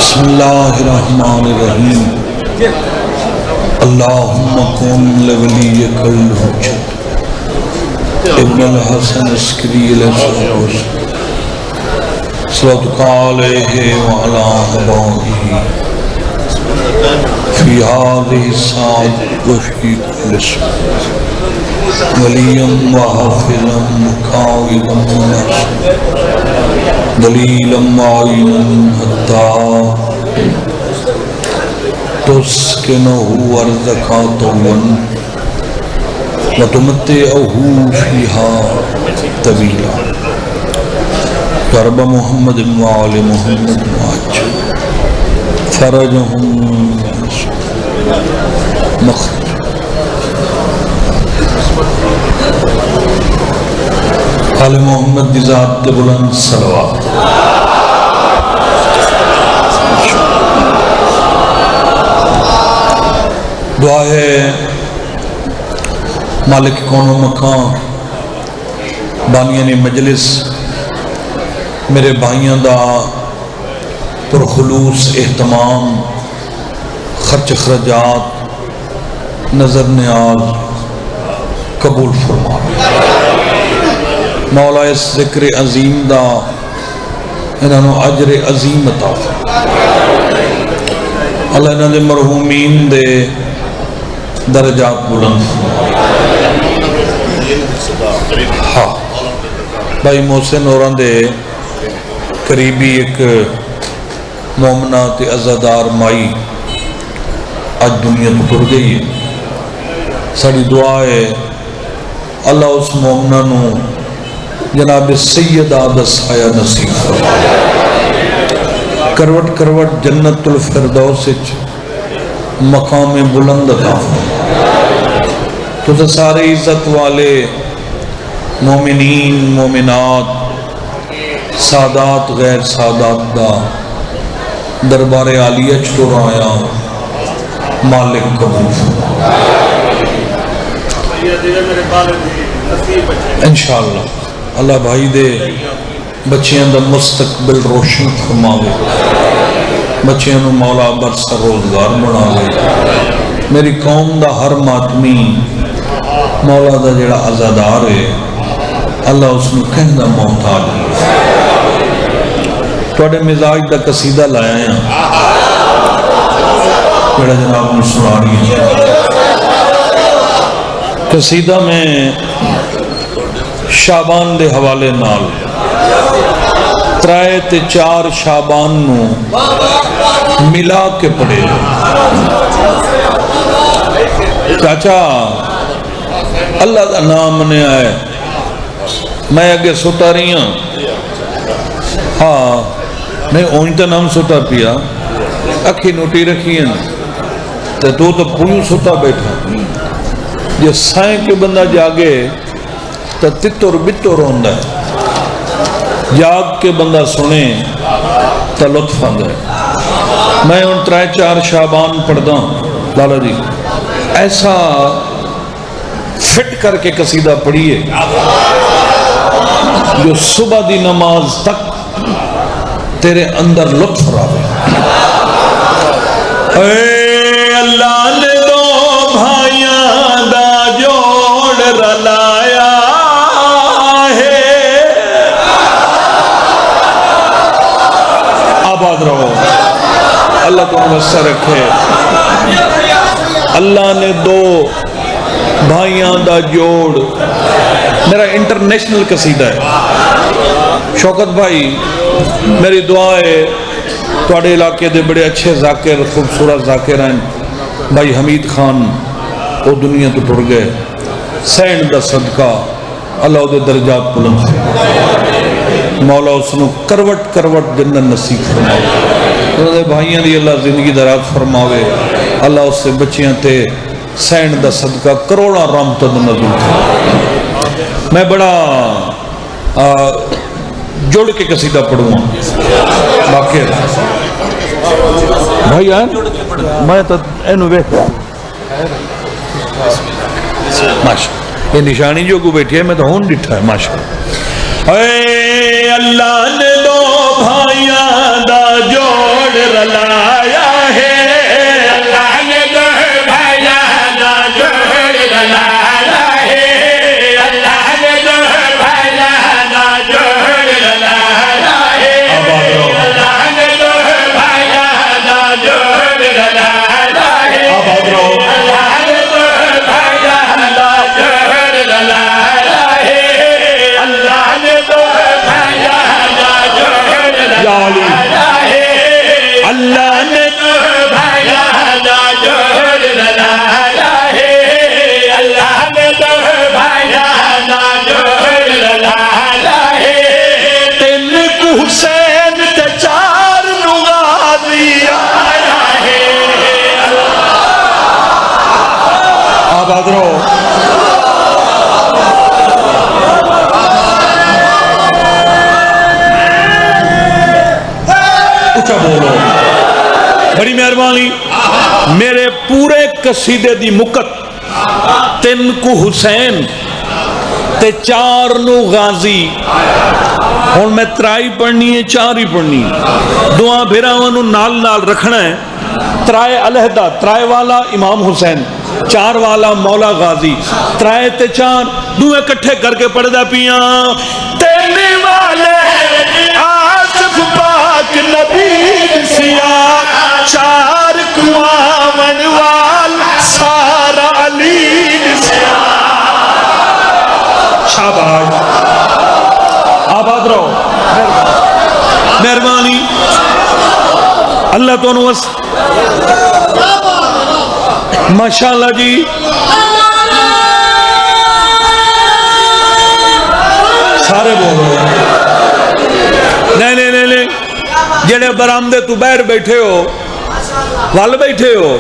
بسم اللہ الرحمن الرحیم اللہم کن لولیک الحجت ابن الحسن عسکری علیہ السلام صلواتک علیہ وعلا آبائہ فی هذه الساعة وفی کل ساعة ولیم وحافظا مقاودا مناصرا دلیلا معینا حتی تسکنہ ارضک طوعا وتمتعہ فیہا طویلا یا رب محمد وآل محمد وعجل فرجہم مخرج آل محمد دی ذات تے بلند صلوات دعا ہے مالک کون و مکان بانیان مجلس میرے بھائیاں دا پرخلوص اہتمام خرچ خرجات نظر نیاز قبول فرما مولا اس ذکر عظیم دا انہوں اجر عظیم عطا فرما اللہ انہوں دے مرحومین دے درجات بلند فرما ہاں بھائی محسن اوران دے قریبی ایک مومنہ تے عزادار مائی آج دنیا تو ٹر گئی ہے ساری دعا ہے اللہ اس مومنہ نو جناب سید آدھا سایہ نصیب فرما کروٹ کروٹ جنت الفردوس مقام بلند عطا فرما تو سارے عزت والے مومنین مومنات سادات غیر سادات دا دربار عالیہ چھوڑ آیا مالک قبول فرما انشاءاللہ اللہ بھائی دے بچیاں دا مستقبل روشن فرماوے بچیاں نو مولا برسر روزگار بناوے میری قوم دا ہر ماتمی مولا دا جڑا عزادار ہے اللہ اس نے کہندہ محتاج ہے توڑے مزاج دا قصیدہ لائے ہیں جڑا جناب نے سنا رہی ہے قصیدہ میں شابان دے حوالے نال ترائے تے چار شابان نو ملا کے پڑے چاچا اللہ دا نام نے آئے میں اگے سوٹا رہی ہوں ہاں نہیں اونجتا نام سوٹا پیا اکھی نوٹی رکھی ہیں تو پولیو سوٹا بیٹھا یہ سائیں کے بندہ جاگے تو تتر بتر ہوندہ ہے جاگ کے بندہ سنے تو لطف آندہ ہے میں ان ترائے چار شابان پڑھتا ہوں لالا جی ایسا فٹ کر کے قصیدہ پڑھیے جو صبح دی نماز تک تیرے اندر لطف راوے اے اللہ نے دو بھائیاں دا جوڑ رلایا ہے آباد رہو اللہ کو مبصر رکھے اللہ نے دو بھائیاں دا جوڑ میرا انٹرنیشنل قصیدہ ہے شوکت بھائی میری دعا ہے توڑے علاقے دے بڑے اچھے ذاکر خوبصورت ذاکر ہیں بھائی حمید خان وہ دنیا تو ٹر گئے سینڈ دا صدقہ اللہ دے درجات بلند مولا اس نے کروٹ کروٹ جنت نصیب فرماوے انہوں نے بھائیاں دی اللہ زندگی دراز فرماوے اللہ اس سے بچیاں تے سینڈ دا صدقہ کروڑا رحمت نزول میں بڑا جوڑ کے قصیدہ پڑھوں باقی بھائی آئیں میں تو اینو بیٹھ ماشاء یہ نشانی جو کو بیٹھی ہے میں تو ہون ڈٹھا ہے ماشاء اے اللہ نے دو بھائیاں دا جوڑ رلا والی اللہ نے تین کو حسین تے چار نو غازی آباد رہو اچھا بولو بڑی مہربانی میرے پورے قصیدے دی مکت تین کو حسین تے چار نو غازی ہوں میں ترائی پڑھنی ہے چار ہی پڑھنی دعا بھیراواں نال نال رکھنا ہے ترائے علیحدہ ترائے والا امام حسین چار والا مولا غازی ترائے تے چار دوے کٹھے کر کے پڑھ دا پیاں تین والے آصف پاک نبی سیاہ چار کواون وال سارا علی سیاہ شاباش آباد رہو مہربانی اللہ تو انوس ماشاءاللہ جی سارے بولو نہیں جڑے برآمدے تو باہر بیٹھے ہو وال بیٹھے ہو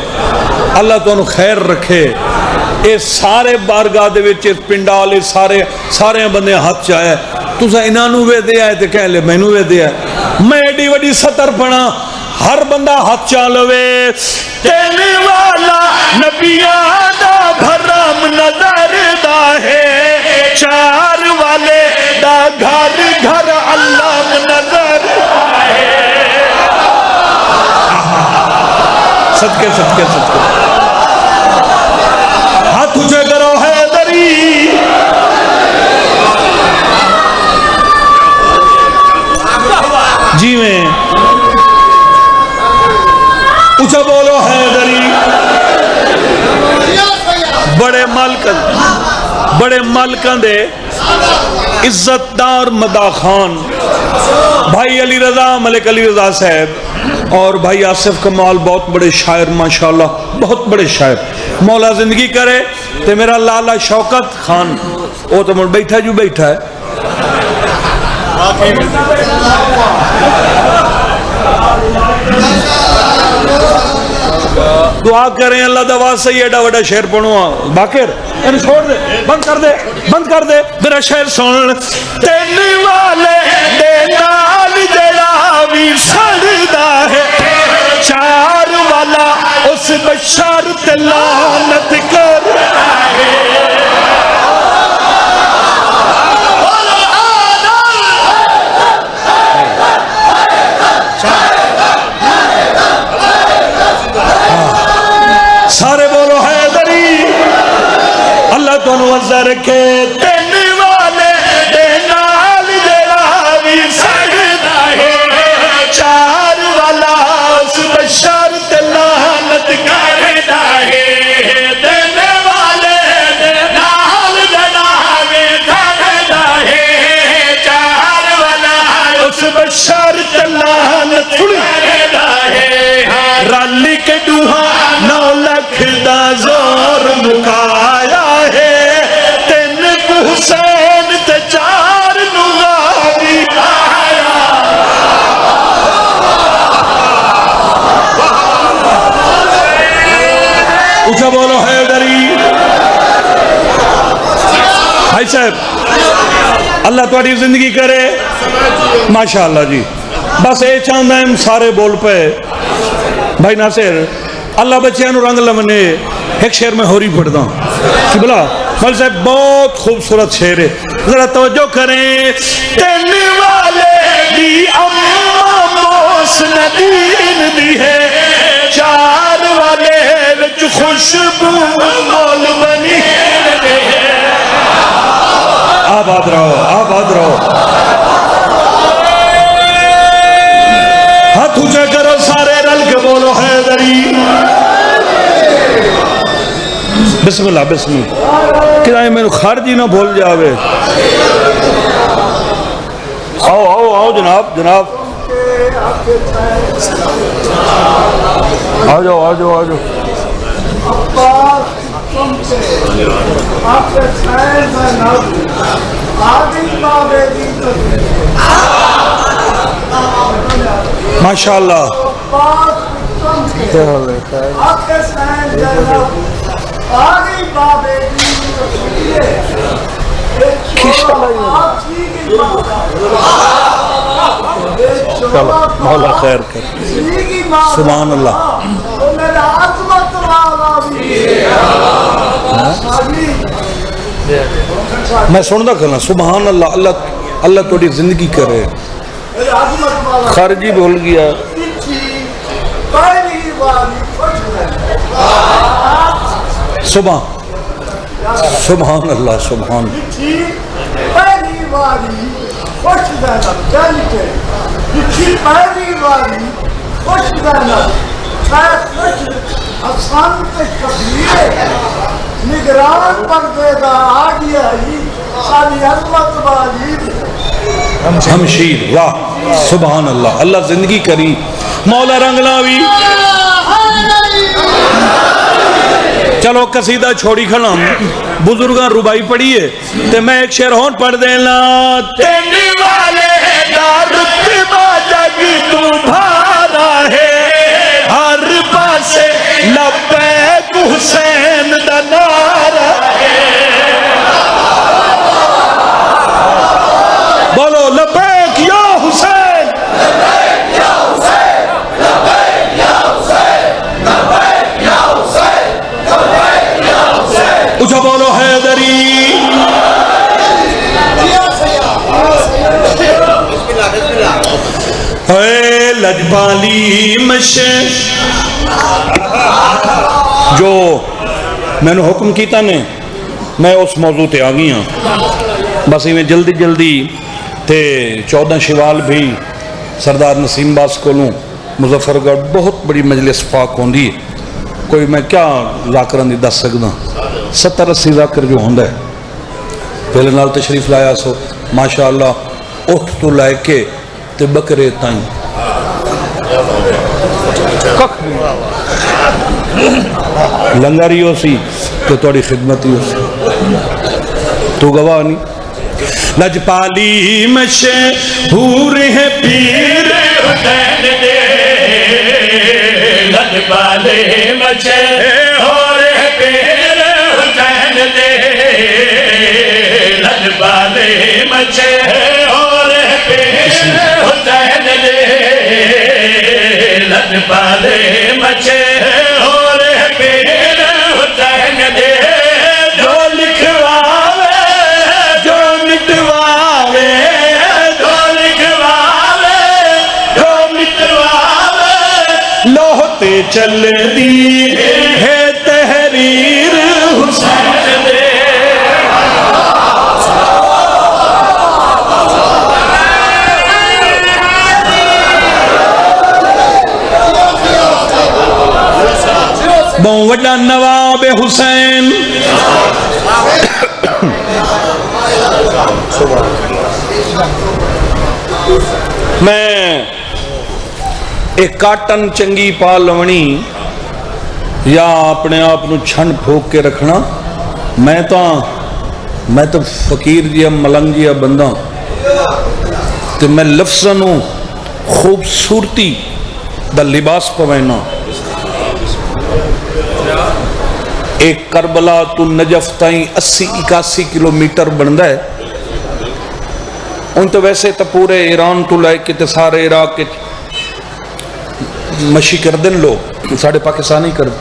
اللہ تو انہوں خیر رکھے اے سارے بارگاہ دے وچ اس پنڈال سارے بندے ہاتھ چاہے تسا انہوں وے دے آئے تے کہہ لے میں نو وے دے آئے میں ایڈی وڈی سطر پڑھا ہر بندہ ہاتھ چالوے تین والا نبیانا بھرم نظر دا ہے چار والے دا گھر گھر اللہ نظر ہے صدقے صدقے صدقے ہاتھ اونچے کرو حیدری جی میں اونچا بولو حیدری بڑے مالکن دے عزت دار مدا خان بھائی علی رضا ملک علی رضا صاحب اور بھائی آصف کمال بہت بڑے شاعر ماشاءاللہ بہت بڑے شاعر مولا زندگی کرے تے میرا لالا شوکت خان وہ تو بیٹھا جو بیٹھا ہے دعا کریں اللہ دوا سے یہ ایڈا وڈا شعر پڑھو باقر ان چھوڑ دے بند کر دے میرا شعر سن تین والے دے نال جڑا وی سڑدا ہے چار والا اس بشار تے لعنت کردا ہے سارے بولو حیدری اللہ تو نوزہ رکھے تین والے دے نال جڑا وی سڑدا ہے چار والا اس بشار تے لعنت کردا ہے تین والے دے نال جڑا وی سڑدا ہے چار والا اس بشار تے لعنت کردا ہے رل کے ڈوہا 9 لکھ دا زور مکایا ہے تین کو حسین تے چار نو غازی آیا اچھا بولو حیدری بھائی صاحب اللہ تمہاری زندگی کرے ماشاءاللہ جی بس اے چاہتا ہے سارے بول پہ بھائی ناصر اللہ بچیاں نو رنگ لمنے ایک شعر میں ہوری پڑھتا ہوں کہ بلا مول صاحب بہت خوبصورت شعر ہے ذرا توجہ کریں تین والے دی اماں موس ندین دی ہے چار والے وچ خوشبو مول بنی ہے آباد رہو ہاتھ اونچا کرو سارے رل کے بولو حیدری بسم اللہ کہ میں خارجی نہ بھول جاوے آؤ جناب آ جاؤ آ جاؤ آ جاؤ. ماشاء اللہ. مولا خیر کر. سبحان اللہ. میں سنتا کرنا سبحان اللہ. اللہ اللہ تھوڑی زندگی کرے. خارجی بول گیا. سبحان اللہ سبحان. نگران پردے دا آگیا ہی ساری عظمت والی ہمشیر. واہ سبحان اللہ. اللہ زندگی کری. مولا رنگ لاوی. چلو قصیدہ چھوڑی کھڑا. بزرگاں ربائی پڑھیے تے میں ایک شعر ہون پڑھ دینا. تینے والے دا رتبہ جگ تو بھارا ہے ہر پاسے لبیک حسین دا نعرہ ہے. بولو لبیک یا حسین. لبیک یا حسین. لبیک یا حسین. لبیک یا حسین. لبیک یا حسین. اچھا بولو حیدری. اے لجپالی مشے جو میں نے حکم کیتا نے میں اس موضوع تے آ گئی ہوں. بس میں جلدی جلدی تے 14 شوال بھی سردار نسیم باس کو لوں مظفر گڑھ بہت بڑی مجلس پاک ہوندی ہے. کوئی میں کیا ذاکران دی دس سکتا 70-80 ذاکر جو ہوندہ ہے. پہلے نال تشریف لایا سو ماشاءاللہ اٹھ تو لائے کے تے بکرے تائیں لنگاری ہو سی تو توڑی خدمتی ہو سی. تو گواہ نہیں. لجپالی مشہور ہے پیر حسین دے. لجپالی مشہور ہے پیر حسین دے. لجپالی مشہور ہے پیر حسین دے. لجپالی مشہور ہے پیر حسین دے. جو لکھواوے جو مٹواوے جو لکھواوے جو مٹواوے لوہتے چل دی ہے تحریر حسین دے. بہت وڈا نواب حسین. میں ایک کاٹن چنگی پا لونی یا اپنے آپ نو چھن پھوک کے رکھنا. میں تو فقیر جیا ملنگ جیا بندہ تو میں لفظاں خوبصورتی دا لباس پوینا. ایک کربلا تو نجف تائیں 80-81 کلومیٹر بندہ ہے. ان تو ویسے تو پورے ایران تو لائے کہ سارے عراق کے مشی کر دن لوگ ساڑھے پاکستانی کر دن.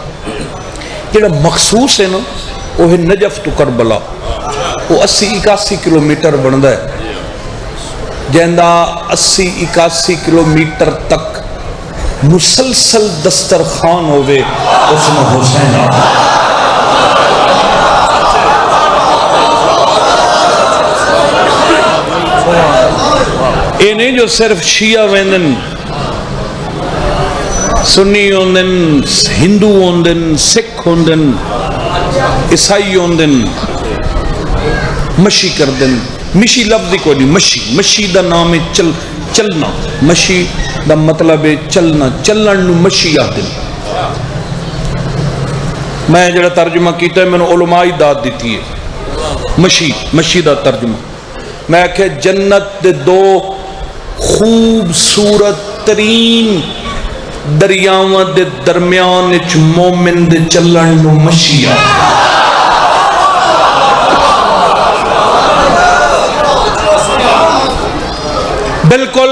جڑا مخصوص ہے نا وہ ہے نجف تو کربلا. وہ 80-81 کلومیٹر بندہ ہے. جہندہ 80-81 کلومیٹر تک مسلسل دسترخوان ہوئے اس میں حسین آتا. یہ نہیں جو صرف شیعہ ویندن سنی ہوندن ہندو ہوندن سکھ ہوندن عیسائی ہوندن مشی کردن. مشی لفظی کوئی نہیں. مشی دا نام ہے چلنا. مشی دا مطلب ہے چلنا، چلن نو مشی آتے ہیں۔ میں جڑا ترجمہ کیتا ہے میں نے علماء داد دیتی ہے، مشی دا ترجمہ۔ میں کہ جنت دے دو خوبصورت ترین دریاواں دے درمیان وچ مومن دے چلن نو مشی آتے ہیں۔ بالکل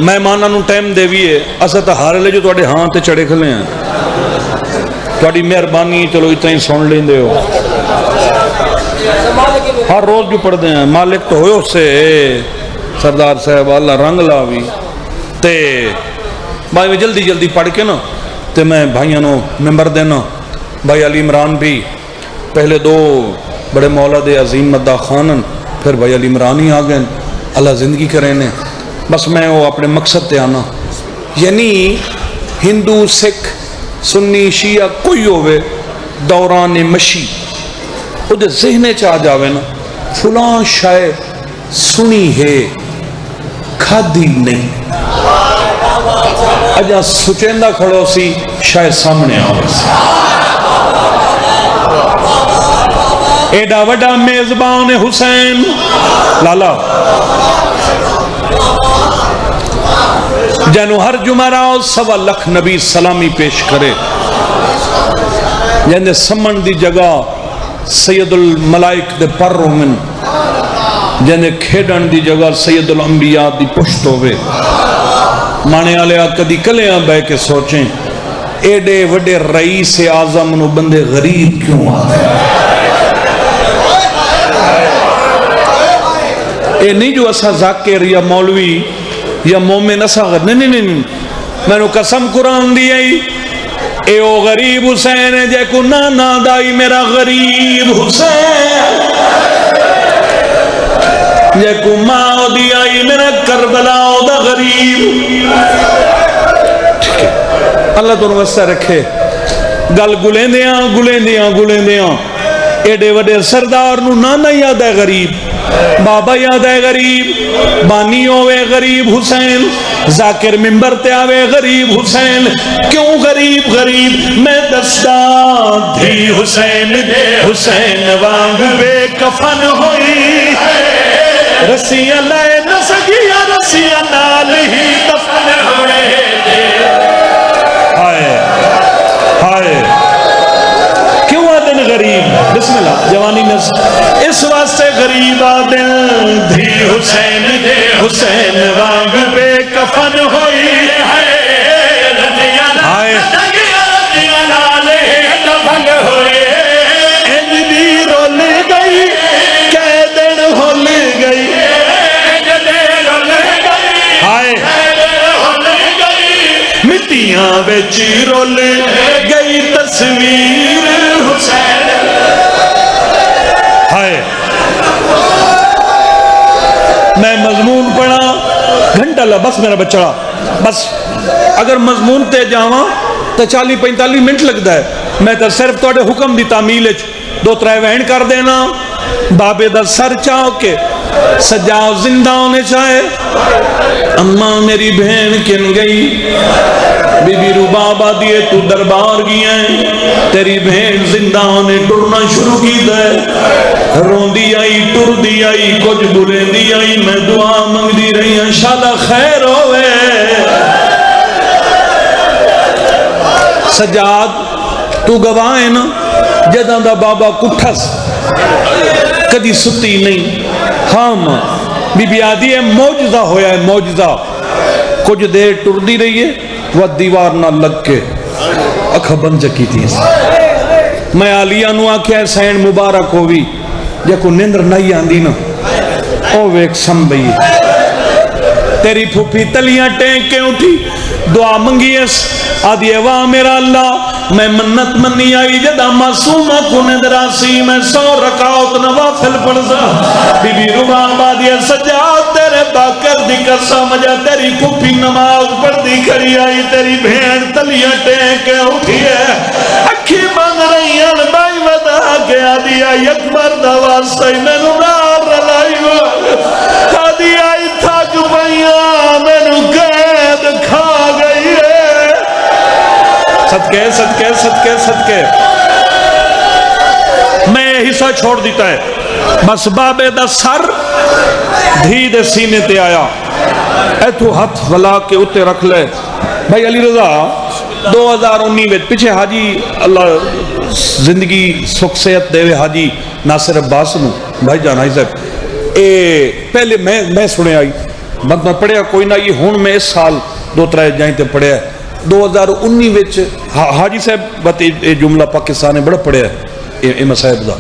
مہمانوں نو ٹائم دے بھی ہے، اسا تا ہار لے جو تواڈے ہاں تے چڑھے کھلے ہیں، تواڈی مہربانی چلو اتنا ہی سن لیندے ہو۔ ہر روز جو پڑھ دے ہیں مالک تو ہوئے اس سے سردار صاحب اللہ رنگ لاوی تے بھائی میں جلدی جلدی پڑھ کے نا تے میں بھائیوں نو ممبر دینا۔ بھائی علی عمران بھی پہلے دو بڑے مولا دے عظیم مدہ خانن، پھر بھائی علی عمران ہی آگئے، اللہ زندگی کریں نے۔ بس میں وہ اپنے مقصد تے آنا، یعنی ہندو سکھ سنی شیعہ کوئی ہوئے دوران مشی وہ دے ذہنے چاہ جاوے نا فلاں شائع سنی ہے کھادی نہیں، اجا سچیندہ کھڑو سی شائع سامنے آوے سی۔ ایڈا وڈا میزبان حسین لالا جنو ہر جمعرہ 1.25 لاکھ نبی سلامی پیش کرے، جن سمن دی جگہ سید الملائک دے پر رومن، جن کھیڈن دی جگہ سید الانبیاء دی پشت ہوئے۔ مانے آلیا کدی کلیاں بے کے سوچیں ایڈے وڈے رئیس اعظم نو بندے غریب کیوں آتے ہیں؟ اے نہیں جو اسا ذاکر یا مولوی یا مومن اسا نہیں، میں نے قسم قرآن دی آئی اے او غریب حسین ہے جے کو نانا دائی میرا غریب حسین، جے کو ماں دی آئی میرا کربلا دا غریب۔ اللہ تو وسط رکھے گل گلیندیاں ایڈے وڈے سردار نو نانا یاد ہے غریب، بابا یاد ہے غریب، بانی ہوئے غریب حسین، ذاکر ممبر تے آوے غریب حسین۔ کیوں غریب میں دستا تھی حسین دے حسین وانگ بے کفن ہوئی، رسیاں لائے نہ سکیا رسیاں نال ہی دفن ہوئے دے۔ ہائے کیوں آدن غریب؟ بسم اللہ جوانی نظر اس واسطے غریب آدن دھی حسین دے حسین وانگ بے کفن ہوئی ہے، آئے دفن ہوئے انج دی رول گئی قیدن ہول گئی، آئے مٹیاں بچ رول گئی تصویر حسین۔ ہائے میں مضمون پڑھا گھنٹہ لگا بس میرا بچڑا، بس اگر مضمون تے جاواں تو 40-45 منٹ لگتا ہے، میں تو صرف توڑے حکم دی تعمیل 2-3 وین کر دینا۔ بابے دا سر چاہو کے سجاؤ زندہ ہونے چاہے، اماں میری بہن کن گئی، بی بی ربابہ دیئے تو دربار گیا ہے، تیری بہن زندہ ہونے ٹرنا شروع کی دے، رون دی آئی ٹر دی آئی کچھ بلین دی آئی، میں دعا منگ دی رہی ہیں انشاءاللہ خیر ہوئے۔ سجاد تو گواہ ہے نا جدہ دا بابا کٹھس کدی ستی نہیں، ہاں بی بی آدھی ہے موجزہ ہویا ہے موجزہ، کچھ دیر ٹر دی رہی ہے وہ دیوار نہ لگ کے اکھا بند جکی تھی۔ میں آلیہ نو آکھیا سین مبارک ہوئی جے کو نندر نہیں آندی نا او ویک سم بئی، تیری پھوپھی تلیاں ٹینک کے اٹھی دعا منگی اس آدھی واہ میرا اللہ میں منت منی آئی جدہ معصومہ کو ندراسی میں 100 رکعت نوافل پڑھزا، بی بی رباب آدھی سجاد تیرے باکر دی قسم جا تیری پھوپھی نماز پڑھ دی کری آئی، تیری بہن تلیاں ٹینک کے اٹھی ہے، اکھی بند رہی ہیں بائی ودا کے آدھی آئی اکبر دواستی میں نو نار رلائی وہ آدھی آئی تھاک پائیاں میں نو قید کھا صدقے صدقے صدقے صدقے میں یہ حصہ چھوڑ دیتا ہے بس بابے دا سر دھی دے سینے تے آیا اے تو ہاتھ ولا کے اتے رکھ لے بھائی علی رضا 2019 میں پیچھے حاجی اللہ زندگی سکھ صحت دے حاجی ناصر عباس نو بھائی جان آئی صاحب پہلے میں سنے آئی میں پڑھیا کوئی نہ یہ ہون میں اس سال 2-3 جائیں تے پڑھیا ہے 2019 وچ حاجی صاحب بات یہ جملہ پاکستان نے بڑا پڑھیا ہے ایم صاحب دا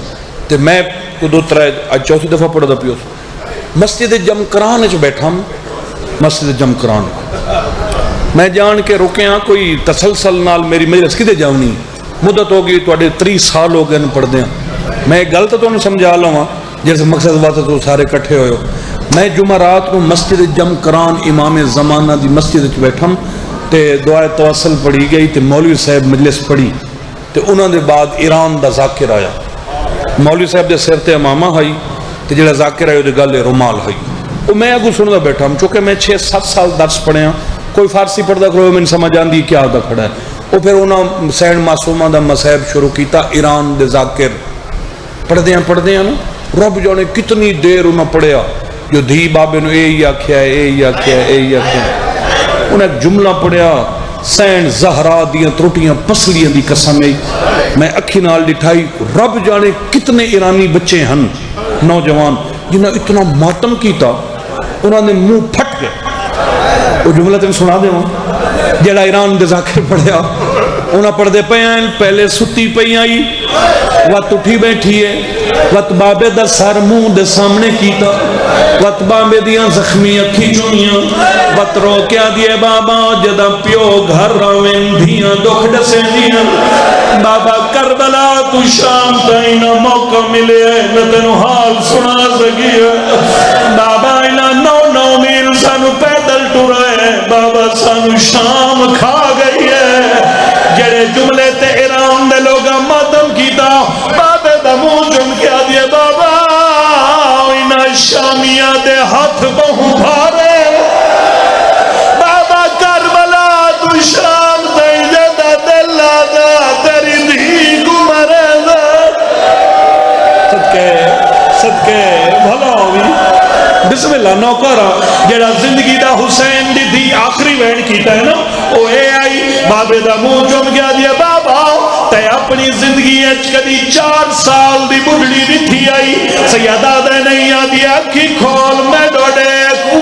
تے میں کو 2-3 آج چوتھی دفعہ پڑھا دا پیوس مسجد جمکران وچ بیٹھا ہوں مسجد جمکران میں جان کے رکے ہاں کوئی تسلسل نال میری مجلس کدے جاونی مدت ہوگی تواڈے 30 سال ہو گئے پڑھ دیں میں گل تو تانوں سمجھا لواں جیسے مقصد واسطے تو سارے کٹھے ہوئے ہو میں جمعرات کو مسجد جمکران امام زمانہ دی مسجد وچ بیٹھا تے دعائے توسل پڑھی گئی تے مولوی صاحب مجلس پڑھی تے انہاں دے بعد ایران دا ذاکر آیا مولوی صاحب دے سر تے امامہ ہائی تے جڑا ذاکر آیا دے گل رومال ہائی وہ میں اگوں سندا بیٹھا ہوں چونکہ میں 6-7 سال درس پڑھے ہاں کوئی فارسی پڑھدا کرو میں سمجھ آندی کیا دا کھڑا ہے وہ پھر انہاں سین معصومہ دا مصائب شروع کیتا ایران دے ذاکر پڑھدیاں نا رب جانے کتنی دیر انہاں پڑھیا جو دھی بابے نو اے ہی آکھیا ہے اے ہی آکھیا ہے اے ہی آکھیا ہے انہیں ایک جملہ پڑھیا سین زہرا دیاں تروٹیاں پسلیاں دی قسم ہے میں اکھی نال ڈٹھائی رب جانے کتنے ایرانی بچے ہن نوجوان جنہاں اتنا ماتم کیتا انہاں نے منہ پھٹ گئے وہ جملہ تین سنا دے ہوں جیڑا ایران دے ذاکر پڑھیا انہاں پڑھ دے پہن پہلے ستی پہی آئی وقت اٹھی بیٹھی ہے وقت بابے دا سر منہ دے سامنے کیتا وقت بابے دیاں زخمی اکھی چونیاں وقت رو کیا دیے بابا جدا پیو گھر روین دھیاں دکھ ڈسے دیاں بابا کربلا تو شام تائینا موقع ملے نہ تینو حال سنا سکی ہے بابا اینا 9 میل سانو پیدل ٹورائے بابا سانو شام کھا گئی ہے جڑے جملے تے ایران دے لوگا ماتم کیتا بابے دا منہ جم کیا دیے بابا اینا شامیہ دے ہاتھ بہو بھارے بابا کربلا تو شام تیجے دا دل آدھا تیری دھی کو مرے دا صدقے بھلا ہوئی بسم اللہ نوکرہ جڑا زندگی دا حسین دی دی آخری وین کیتا ہے نا وہ اے آئی بابے دا منہ چم گیا دیا بابا تے اپنی زندگی اچ کدی 4 سال دی بڑھڑی دکھی آئی سیادہ دے نہیں آدھی اکھی کھول میں ڈوڑے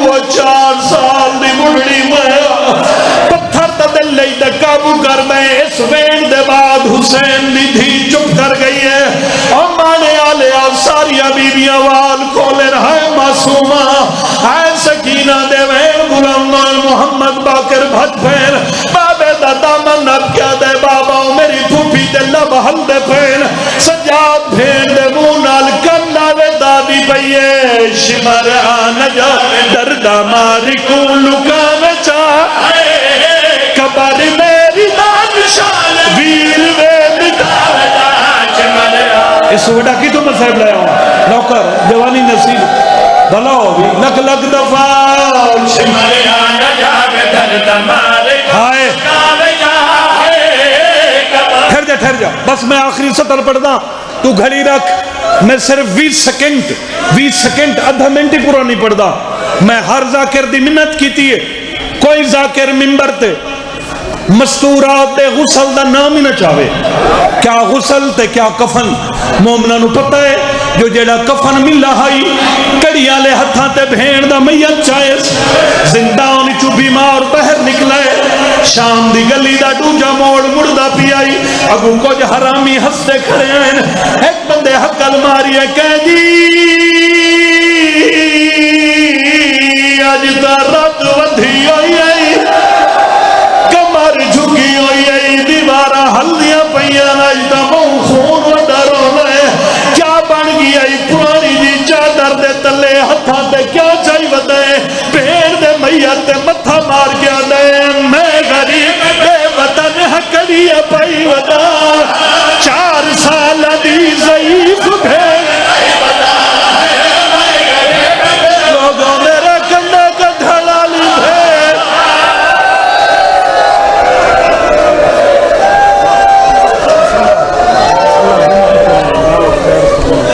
وہ 4 سال دی بڑھڑی میں پتھر تا دل لئی دا قابو کر میں اس وین دے بعد حسین دی دھی چپ کر گئی ہے امانے آلے ساریاں بیبیاں وال کھولے رہے معصومہ ہے سکینہ دے when Ghulam Muhammad Baqir Bhatt fan بابے دا دامن نب کیا دے بابا میری پھوپی دے لب حل دے پھین سجاد پھین دے مونال کرنا وے دادی پئیے شمر آنجا دردہ ماری کو لکا میں چاہے کبر میری دانشان ویر وے مٹاوے دا شمر آنجا اس وڈا کی تو مسائب لائے ہوں نوکر جوانی نصیب بھلا ہوگی لگ لگ دفعہ شمر آنجا دردہ ماری کو ٹھہر جا بس میں آخری سطر پڑھ دا تو گھڑی رکھ میں صرف 20 سیکنڈ آدھا منٹ ہی پورا نہیں پڑھ دا میں ہر ذاکر دی منت کیتی ہے کوئی ذاکر منبر تے مستورات دے غسل دا نام ہی نہ چاہے کیا غسل تے کیا کفن مومنہ نو پتہ ہے جو جیڑا کفن ملا ہائی کڑی آلے ہتھاں تے بھین دا میت چاہے زندانی چو بیمار بہر نکلائے شام دی گلی دا ڈوجا موڑ مردہ پی آئی اگو کچھ حرامی ہستے کھڑے ہیں ایک بندے حقل ماری ہے کہہ دی آج تا رات ودھی ہوئی آئی کمر جھکی ہوئی آئی دیوارہ ہلدیاں پہیاں آج تا مون خون و ڈر ہوئے کیا بن گئی آئی پرانی جی چادر دے تلے ہتھاں دے کیا چاہی ودے پیر دے میت دے متھا مار گیا دے میں غریب بے وطن حقڑی پائی وطن